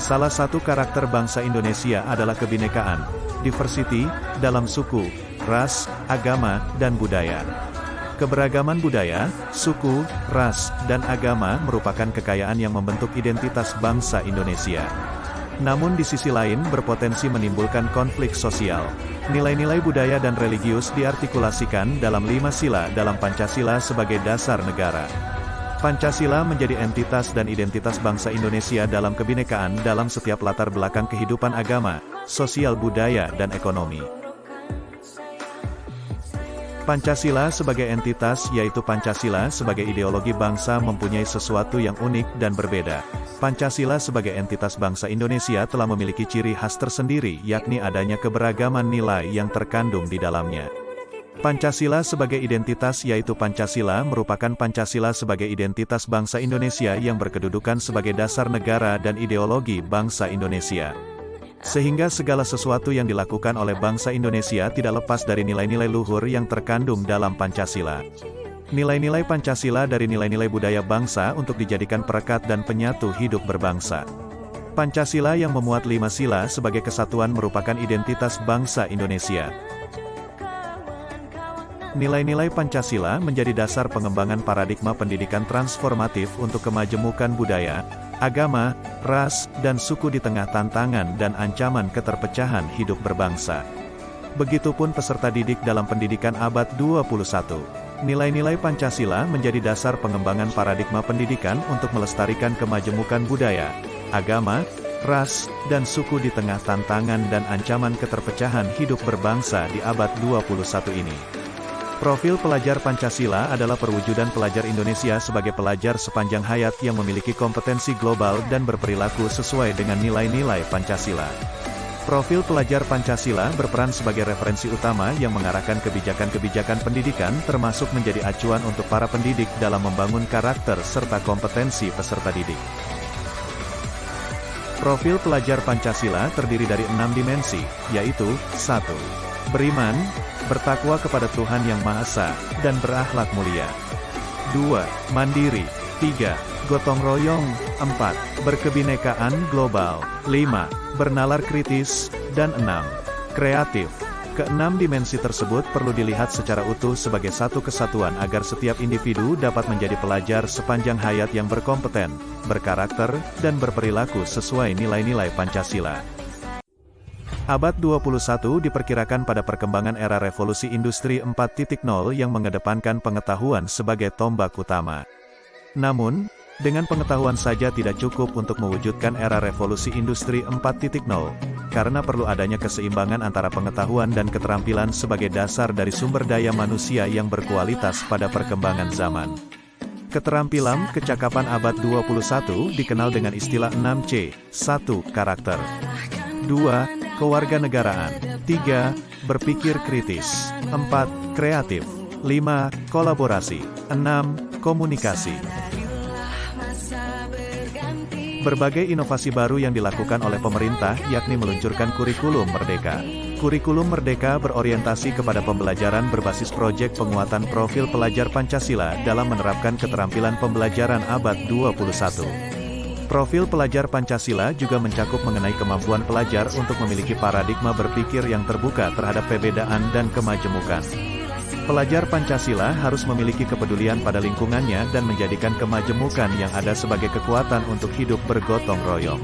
Salah satu karakter bangsa Indonesia adalah kebinekaan, diversity, dalam suku, ras, agama, dan budaya. Keberagaman budaya, suku, ras, dan agama merupakan kekayaan yang membentuk identitas bangsa Indonesia. Namun di sisi lain berpotensi menimbulkan konflik sosial. Nilai-nilai budaya dan religius diartikulasikan dalam 5 sila dalam Pancasila sebagai dasar negara. Pancasila menjadi entitas dan identitas bangsa Indonesia dalam kebinekaan dalam setiap latar belakang kehidupan agama, sosial budaya dan ekonomi. Pancasila sebagai entitas yaitu Pancasila sebagai ideologi bangsa mempunyai sesuatu yang unik dan berbeda. Pancasila sebagai entitas bangsa Indonesia telah memiliki ciri khas tersendiri yakni adanya keberagaman nilai yang terkandung di dalamnya. Pancasila sebagai identitas yaitu Pancasila merupakan Pancasila sebagai identitas bangsa Indonesia yang berkedudukan sebagai dasar negara dan ideologi bangsa Indonesia. Sehingga segala sesuatu yang dilakukan oleh bangsa Indonesia tidak lepas dari nilai-nilai luhur yang terkandung dalam Pancasila. Nilai-nilai Pancasila dari nilai-nilai budaya bangsa untuk dijadikan perekat dan penyatu hidup berbangsa. Pancasila yang memuat 5 sila sebagai kesatuan merupakan identitas bangsa Indonesia. Nilai-nilai Pancasila menjadi dasar pengembangan paradigma pendidikan transformatif untuk kemajemukan budaya, agama, ras, dan suku di tengah tantangan dan ancaman keterpecahan hidup berbangsa. Begitupun peserta didik dalam pendidikan abad 21. Nilai-nilai Pancasila menjadi dasar pengembangan paradigma pendidikan untuk melestarikan kemajemukan budaya, agama, ras, dan suku di tengah tantangan dan ancaman keterpecahan hidup berbangsa di abad 21 ini. Profil pelajar Pancasila adalah perwujudan pelajar Indonesia sebagai pelajar sepanjang hayat yang memiliki kompetensi global dan berperilaku sesuai dengan nilai-nilai Pancasila. Profil pelajar Pancasila berperan sebagai referensi utama yang mengarahkan kebijakan-kebijakan pendidikan termasuk menjadi acuan untuk para pendidik dalam membangun karakter serta kompetensi peserta didik. Profil pelajar Pancasila terdiri dari 6 dimensi, yaitu 1. Beriman, bertakwa kepada Tuhan Yang Maha Esa, dan berakhlak mulia. 2. Mandiri. 3. Gotong royong. 4. Berkebinekaan global. 5. Bernalar kritis. Dan 6. Kreatif. Keenam dimensi tersebut perlu dilihat secara utuh sebagai satu kesatuan agar setiap individu dapat menjadi pelajar sepanjang hayat yang berkompeten, berkarakter, dan berperilaku sesuai nilai-nilai Pancasila. Abad 21 diperkirakan pada perkembangan era revolusi industri 4.0 yang mengedepankan pengetahuan sebagai tombak utama. Namun, dengan pengetahuan saja tidak cukup untuk mewujudkan era revolusi industri 4.0, karena perlu adanya keseimbangan antara pengetahuan dan keterampilan sebagai dasar dari sumber daya manusia yang berkualitas pada perkembangan zaman. Keterampilan kecakapan abad 21 dikenal dengan istilah 6C. 1. Karakter. 2. Kewarganegaraan. 3. Berpikir kritis. 4. Kreatif. 5. Kolaborasi. 6. Komunikasi. Berbagai inovasi baru yang dilakukan oleh pemerintah yakni meluncurkan kurikulum merdeka. Kurikulum merdeka berorientasi kepada pembelajaran berbasis proyek penguatan profil pelajar Pancasila dalam menerapkan keterampilan pembelajaran abad 21. Profil pelajar Pancasila juga mencakup mengenai kemampuan pelajar untuk memiliki paradigma berpikir yang terbuka terhadap perbedaan dan kemajemukan. Pelajar Pancasila harus memiliki kepedulian pada lingkungannya dan menjadikan kemajemukan yang ada sebagai kekuatan untuk hidup bergotong royong.